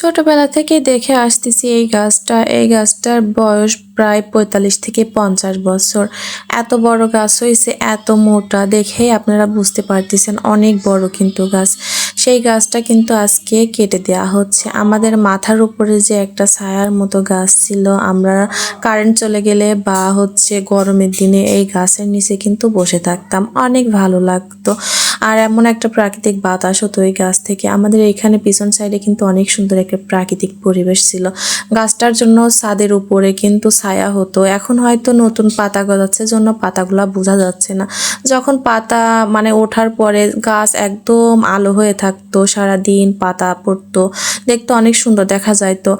ছোটবেলা থেকেই দেখে আসতেছি এই গাছটার বয়স প্রায় ৪৫ থেকে ৫০ বছর। এত বড় গাছ হইছে, এত মোটা দেখেই আপনারা বুঝতে পারতেছেন অনেক বড় কিন্তু গাছ। সেই গাছটা কিন্তু আজকে কেটে দেয়া হচ্ছে। আমাদের মাথার উপরে যে একটা ছায়ার মতো গাছ ছিল, আমরা কারেন্ট চলে গেলে বা গরমের দিনে এই গাছের নিচে কিন্তু বসে থাকতাম। অনেক ভালো লাগতো। আর এমন একটা প্রাকৃতিক বাতাস হতো এই গাছ থেকে। আমাদের এইখানে পিছন সাইডে কিন্তু অনেক সুন্দর একটা প্রাকৃতিক পরিবেশ ছিল। গাছটার জন্য ছাদের উপরে কিন্তু ছায়া হতো। এখন হয়তো নতুন পাতা গজাচ্ছে জন্য পাতাগুলা বোঝা যাচ্ছে না। যখন পাতা ওঠার পরে গাছ একদম আলো হয়ে থাকতো, সারাদিন পাতা পড়তো, দেখতে অনেক সুন্দর দেখা যাইতো।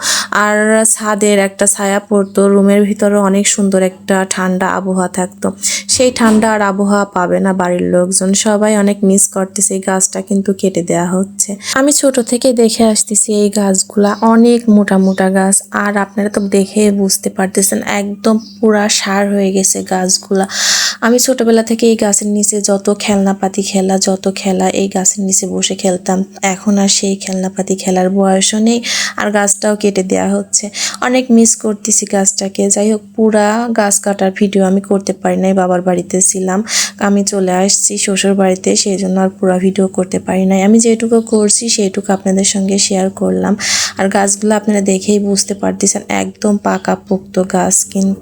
আর ছাদের একটা ছায়া পড়তো, রুমের ভিতরে অনেক সুন্দর একটা ঠান্ডা আবহাওয়া থাকতো। সেই ঠান্ডা আর আবহাওয়া পাবে না বাড়ির লোকজন, সবাই অনেক মিস করতেছে। এই গাছটা কিন্তু কেটে দেয়া হচ্ছে। আমি ছোট থেকে দেখে আসতেছি এই গাছগুলা অনেক মোটা মোটা গাছ, আর আপনারা তো দেখে বুঝতে পারতেছেন একদম পুরা সার হয়ে গেছে গাছগুলা। আমি ছোটবেলা থেকে এই গাছের নিচে যত খেলা এই গাছের নিচে বসে খেলতাম। এখন আর সেই খেলনাপাতি খেলার বয়সও নেই, আর গাছটাও কেটে দেয়া হচ্ছে। অনেক মিস করতেছি গাছটাকে। যাই হোক, পুরা গাছ কাটার ভিডিও আমি করতে পারি নাই, বাবার বাড়িতে ছিলাম। আমি চলে আসছি শ্বশুর বাড়িতে, সেই জন্য আর পুরা ভিডিও করতে পারি নাই। আমি যেটুকু করছি সেইটুকু আপনাদের সঙ্গে শেয়ার করলাম। আর গাছগুলো আপনারা দেখেই বুঝতে পারতেছেন একদম পাকাপোক্ত গাছ কিন্তু।